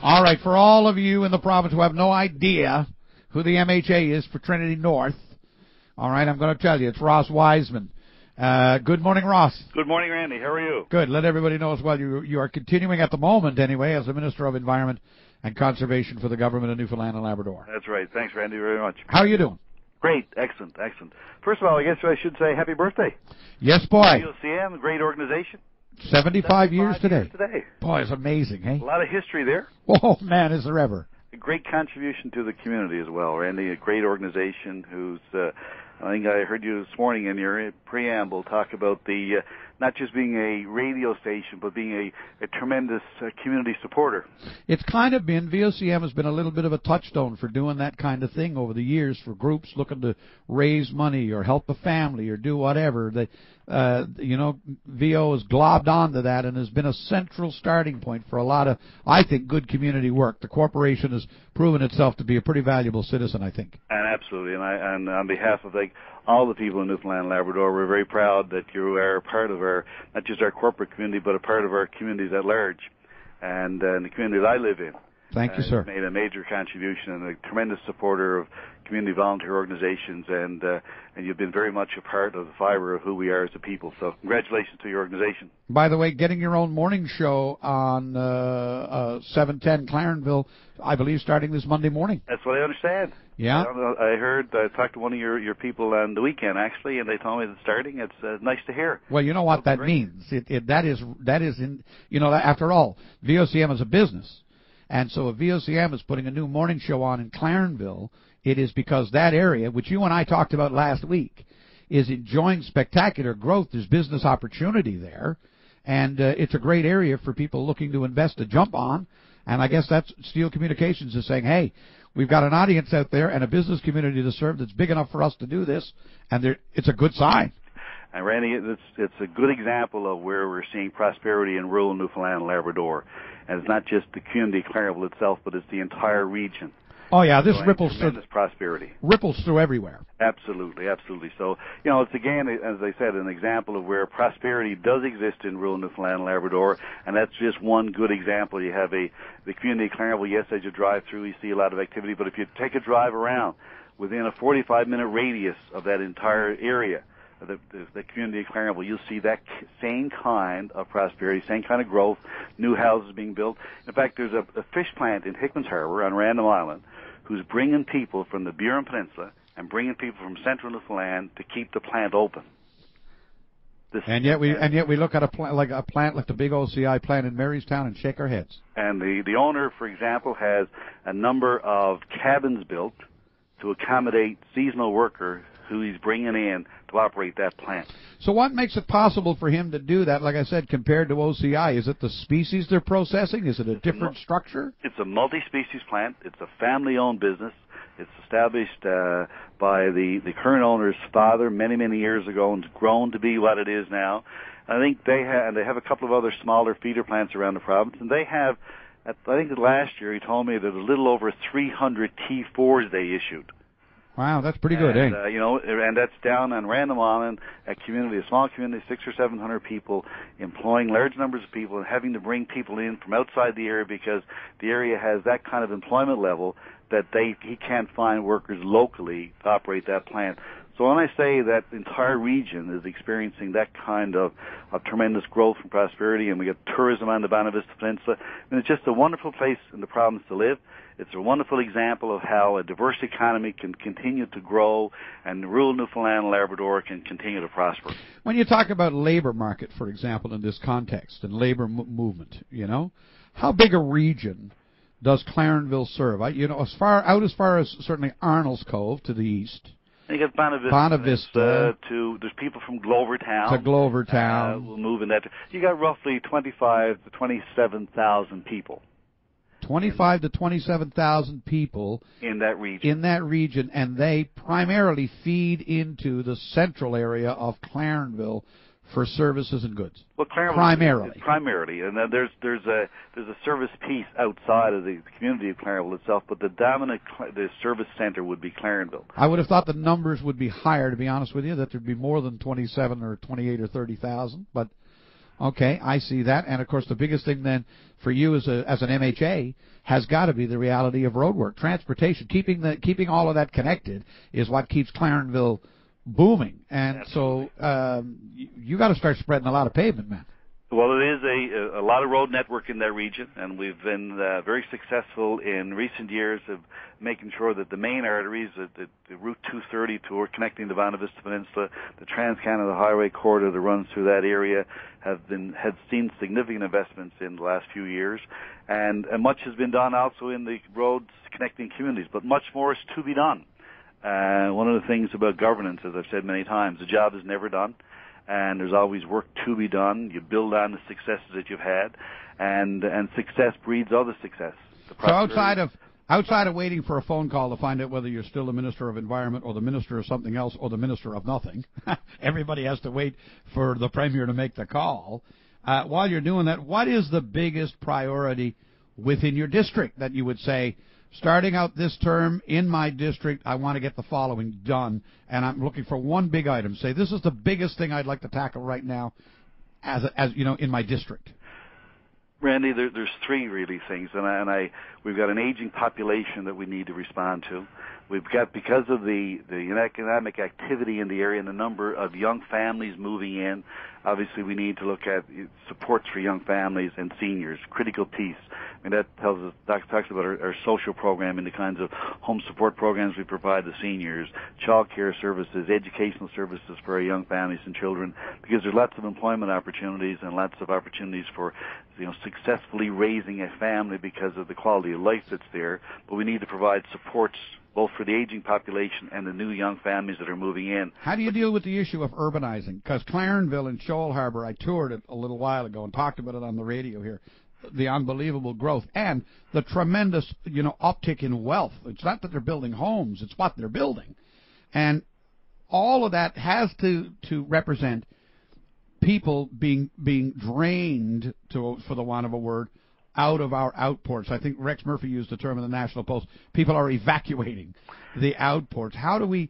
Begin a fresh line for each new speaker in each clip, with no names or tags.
All right, for all of you in the province who have no idea who the MHA is for Trinity North, all right, I'm going to tell you, it's Ross Wiseman. Good morning, Ross.
Good morning, Randy. How are you?
Good. Let everybody know as well. You are continuing at the moment, anyway, as the Minister of Environment and Conservation for the Government of Newfoundland and Labrador.
That's right. Thanks, Randy, very much.
How are you doing?
Great. Excellent. Excellent. First of all, I guess I should say happy birthday.
Yes, boy.
VOCM, a great organization.
75 years today.
Today.
Boy, it's amazing, hey?
A lot of history there.
Oh, man, is there ever.
A great contribution to the community as well, Randy. A great organization who's, I think I heard you this morning in your preamble talk about the not just being a radio station, but being a tremendous community supporter.
It's kind of been, VOCM has been a little bit of a touchstone for doing that kind of thing over the years for groups looking to raise money or help a family or do whatever. They, VO has globbed onto that and has been a central starting point for a lot of, I think, good community work. The corporation has proven itself to be a pretty valuable citizen, I think.
And absolutely, and on behalf of all the people in Newfoundland and Labrador, we're very proud that you are part of our, not just our corporate community, but a part of our communities at large, and the community that I live in.
Thank you, sir.
Made a major contribution and a tremendous supporter of community volunteer organizations, and you've been very much a part of the fiber of who we are as a people. So congratulations to your organization. By
the way, getting your own morning show on 710 Clarenville, I believe, starting this Monday morning.
That's what I understand.
Yeah.
I talked to one of your people on the weekend, actually, and they told me that starting. It's nice to hear.
Well, you know what that means. That is in, after all, VOCM is a business. And so if VOCM is putting a new morning show on in Clarenville, it is because that area, which you and I talked about last week, is enjoying spectacular growth. There's business opportunity there, and it's a great area for people looking to invest to jump on. And I guess that's Steel Communications is saying, hey, we've got an audience out there and a business community to serve that's big enough for us to do this, and it's a good sign.
And Randy, it's a good example of where we're seeing prosperity in rural Newfoundland and Labrador. And it's not just the community of Clarenville itself, but it's the entire region.
Oh yeah, this ripples through
prosperity.
Ripples through everywhere.
Absolutely, absolutely. So, it's again, as I said, an example of where prosperity does exist in rural Newfoundland and Labrador, and that's just one good example. You have the community of Clarenville. Yes, as you drive through, you see a lot of activity, but if you take a drive around within a 45-minute radius of that entire area, the community of Clarenville, you'll see that same kind of prosperity, same kind of growth, new houses being built. In fact, there's a fish plant in Hickman's Harbor on Random Island who's bringing people from the Burin Peninsula and bringing people from central Newfoundland to keep the plant open.
And yet we look at a plant like the big OCI plant in Marystown and shake our heads.
And the owner, for example, has a number of cabins built to accommodate seasonal workers who he's bringing in to operate that plant.
So what makes it possible for him to do that, like I said, compared to OCI? Is it the species they're processing? Is it a different structure?
It's a multi-species plant. It's a family-owned business. It's established by the current owner's father many, many years ago, and it's grown to be what it is now. I think they have a couple of other smaller feeder plants around the province, and they have, I think last year he told me there's a little over 300 T4s they issued.
Wow, that's pretty good, eh?
And that's down on Random Island, a small community, 600 or 700 people, employing large numbers of people and having to bring people in from outside the area because the area has that kind of employment level that he can't find workers locally to operate that plant. So when I say that the entire region is experiencing that kind of tremendous growth and prosperity, and we get tourism on the Bonavista Peninsula, and it's just a wonderful place in the province to live. It's a wonderful example of how a diverse economy can continue to grow and rural Newfoundland and Labrador can continue to prosper.
When you talk about labor market, for example, in this context, and labor movement, how big a region does Clarenville serve? As far as certainly Arnold's Cove to the east.
You got Bonavista. There's people from Glovertown.
To Glovertown.
Will move in that. You got roughly 25 to 27,000 people.
25 to 27,000 people
in that region.
And they primarily feed into the central area of Clarenville for services and goods.
Well,
Clarenville
primarily, and then there's a service piece outside of the community of Clarenville itself, but the dominant service center would be Clarenville.
I would have thought the numbers would be higher, to be honest with you, that there'd be more than 27 or 28 or 30,000, but Okay, I see that. And, of course, the biggest thing then for you as an MHA has got to be the reality of road work. Transportation, keeping all of that connected is what keeps Clarenville booming. And
Absolutely.
so you got to start spreading a lot of pavement, man.
Well, it is a lot of road network in that region, and we've been very successful in recent years of making sure that the main arteries, the Route 230 tour connecting the Buena Vista Peninsula, the Trans-Canada Highway corridor that runs through that area, had seen significant investments in the last few years, and much has been done also in the roads connecting communities, but much more is to be done. One of the things about governance, as I've said many times, the job is never done. And there's always work to be done. You build on the successes that you've had, and success breeds other success.
So outside of waiting for a phone call to find out whether you're still the Minister of Environment or the Minister of something else or the Minister of nothing, everybody has to wait for the Premier to make the call. While you're doing that, what is the biggest priority within your district that you would say, starting out this term in my district, I want to get the following done, and I'm looking for one big item. Say, this is the biggest thing I'd like to tackle right now as you know, in my district.
Randy, there's three really things, and we've got an aging population that we need to respond to. We've got, because of the economic activity in the area and the number of young families moving in, obviously we need to look at supports for young families and seniors, critical piece. I mean, that talks about our social program and the kinds of home support programs we provide to seniors, child care services, educational services for our young families and children, because there's lots of employment opportunities and lots of opportunities for, successfully raising a family because of the quality of life that's there. But we need to provide supports both for the aging population and the new young families that are moving in.
How do you deal with the issue of urbanizing? Because Clarenville and Shoal Harbor, I toured it a little while ago and talked about it on the radio here, the unbelievable growth and the tremendous, uptick in wealth. It's not that they're building homes, it's what they're building. And all of that has to represent people being drained, for the want of a word, out of our outports. I think Rex Murphy used the term in the National Post. People are evacuating the outports. How do we,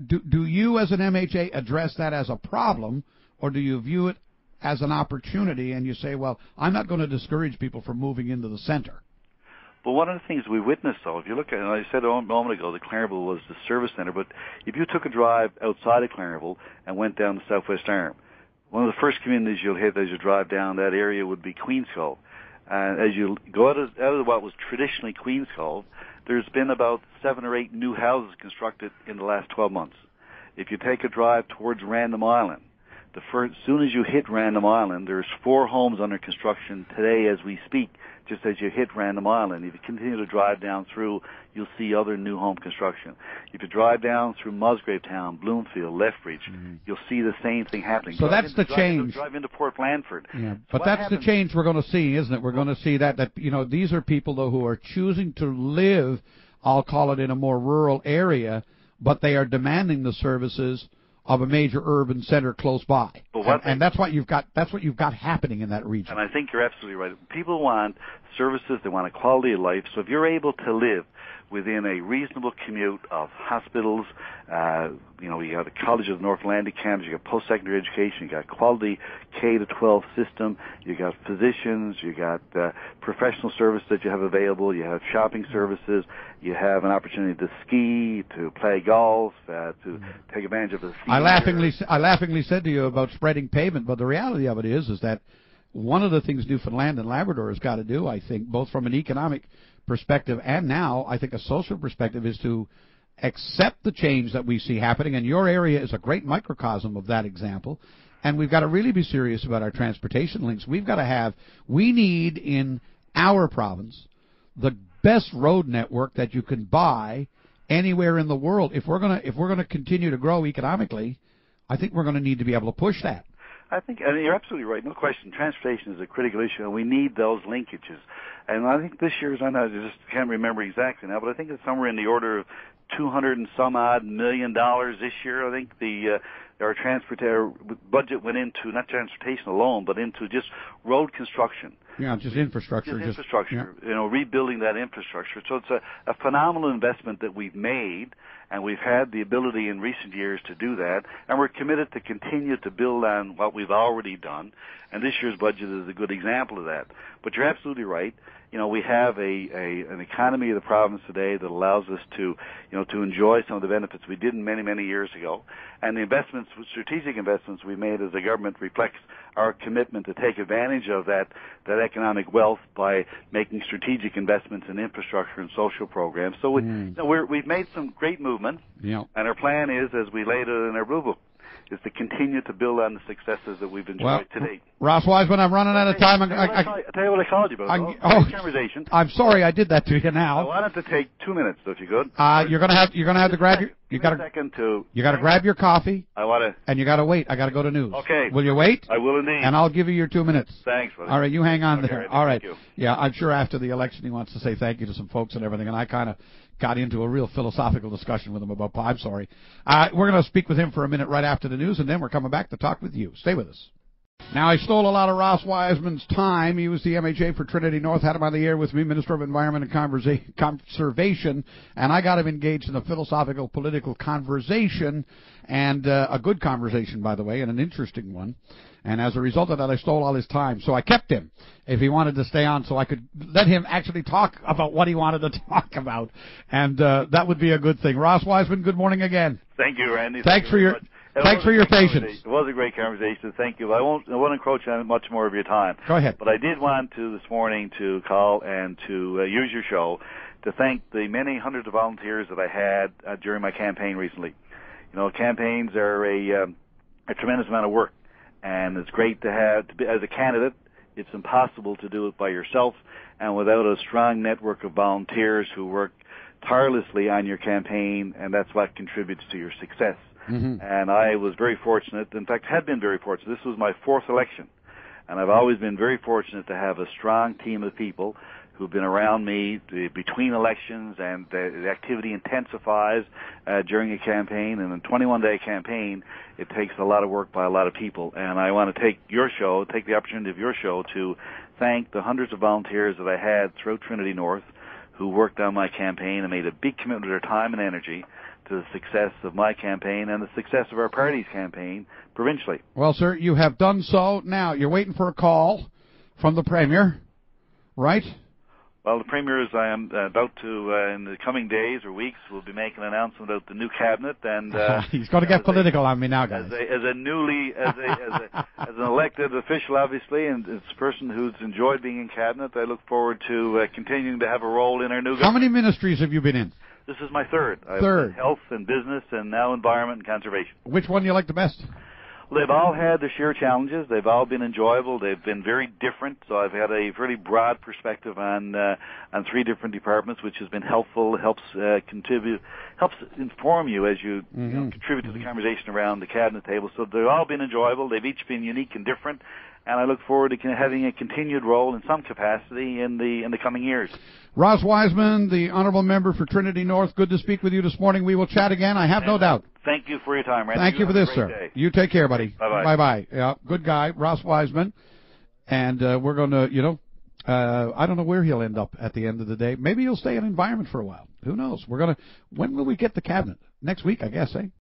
do you as an MHA address that as a problem, or do you view it as an opportunity and you say, well, I'm not going to discourage people from moving into the center?
Well, one of the things we witnessed, though, if you look at, and I said a moment ago that Clarenville was the service center, but if you took a drive outside of Clarenville and went down the Southwest Arm, one of the first communities you'll hit as you drive down that area would be Queen's Cove. And as you go out of what was traditionally Queen's Cove, there's been about 7 or 8 new houses constructed in the last 12 months. If you take a drive towards Random Island, as soon as you hit Random Island, there's 4 homes under construction today as we speak, just as you hit Random Island. If you continue to drive down through, you'll see other new home construction. If you drive down through Musgrave Town, Bloomfield, Lethbridge, you'll see the same thing happening.
So that's the change.
Drive into Port Blandford.
Yeah, but that's the change we're going to see, isn't it? We're going to see that these are people, though, who are choosing to live, I'll call it, in a more rural area, but they are demanding the services of a major urban center close by, and that's what you've got. That's what you've got happening in that region.
And I think you're absolutely right. People want services; they want a quality of life. So if you're able to live within a reasonable commute of hospitals, you got the College of North Atlantic campus, you got post-secondary education, you got quality K-12 system, you got physicians, you got professional services that you have available, you have shopping services, you have an opportunity to ski, to play golf, to take advantage of the sea.
I laughingly said to you about spreading pavement, but the reality of it is that one of the things Newfoundland and Labrador has got to do, I think, both from an economic perspective and now, I think, a social perspective, is to accept the change that we see happening. And your area is a great microcosm of that example. And we've got to really be serious about our transportation links. We need in our province the best road network that you can buy anywhere in the world. If we're going to continue to grow economically, I think we're going to need to be able to push that.
I think, and you're absolutely right, no question. Transportation is a critical issue, and we need those linkages. And I think this year's, I just can't remember exactly now, but I think it's somewhere in the order of $200 and some odd million this year. I think our budget went into not transportation alone, but into just road construction.
Yeah, just infrastructure.
Rebuilding that infrastructure. So it's a phenomenal investment that we've made, And we've had the ability in recent years to do that, and we're committed to continue to build on what we've already done. And this year's budget is a good example of that. But you're absolutely right. You know, we have an economy of the province today that allows us to, you know, to enjoy some of the benefits we didn't many years ago. And the investments, strategic investments we made as a government reflects our commitment to take advantage of that economic wealth by making strategic investments in infrastructure and social programs. So you know, we've made some great movement, and our plan is, as we laid it in our Blue Book, is to continue to build on the successes that we've enjoyed today.
Ross Wiseman, I'm running out of time.
I'll tell you what I called you about. Conversation.
I'm sorry I did that to you now.
I wanted to take 2 minutes, if you could.
You're gonna have to grab your. You got to grab your coffee. And you got to wait. I got to go to news.
Okay.
Will you wait?
I will indeed.
And I'll give you your 2 minutes.
Thanks, brother.
All right, you hang on there.
Randy,
all right.
Thank you.
Yeah, I'm sure after the election he wants to say thank you to some folks and everything, and I kind of got into a real philosophical discussion with him about. I'm sorry. We're going to speak with him for a minute right after the news, and then we're coming back to talk with you. Stay with us. Now, I stole a lot of Ross Wiseman's time. He was the MHA for Trinity North, had him on the air with me, Minister of Environment and Conservation, and I got him engaged in a philosophical, political conversation, and a good conversation, by the way, and an interesting one. And as a result of that, I stole all his time. So I kept him if he wanted to stay on so I could let him actually talk about what he wanted to talk about. And that would be a good thing. Ross Wiseman, good morning again.
Thank you, Randy.
Thanks for your patience.
It was a great conversation. Thank you. I won't encroach on much more of your time.
Go ahead.
But I did want to this morning to call and to use your show to thank the many hundreds of volunteers that I had during my campaign recently. You know, campaigns are a tremendous amount of work, and it's great to be, as a candidate, it's impossible to do it by yourself and without a strong network of volunteers who work tirelessly on your campaign, and that's what contributes to your success. Mm-hmm. And I was very fortunate, in fact, had been very fortunate. This was my fourth election, and I've always been very fortunate to have a strong team of people who've been around me between elections, and the activity intensifies during a campaign. And a 21-day campaign, it takes a lot of work by a lot of people. And I want to take the opportunity of your show to thank the hundreds of volunteers that I had throughout Trinity North who worked on my campaign and made a big commitment of their time and energy to the success of my campaign and the success of our party's campaign provincially.
Well, sir, you have done so. Now, you're waiting for a call from the Premier, right?
Well, the Premier is, I am about to, in the coming days or weeks, will be making an announcement about the new cabinet, and
he's going to get political on me now, guys.
As an elected official, obviously, and as a person who's enjoyed being in cabinet, I look forward to continuing to have a role in our new government.
How many ministries have you been in?
This is my third.
Third.
Health and business, and now environment and conservation.
Which one do you like the best?
Well, they've all had their share challenges. They've all been enjoyable. They've been very different. So I've had a really broad perspective on three different departments, which has been helpful. Helps inform you as you, contribute to the conversation around the cabinet table. So they've all been enjoyable. They've each been unique and different. And I look forward to having a continued role in some capacity in the coming years.
Ross Wiseman, the Honourable Member for Trinity North, good to speak with you this morning. We will chat again, I have no doubt.
Thank you for your time, Randy.
Thank you for this, sir.
Day.
You take care, buddy.
Bye-bye.
Bye-bye. Yeah, good guy, Ross Wiseman. And we're going to, I don't know where he'll end up at the end of the day. Maybe he'll stay in environment for a while. Who knows? When will we get the cabinet? Next week, I guess, eh?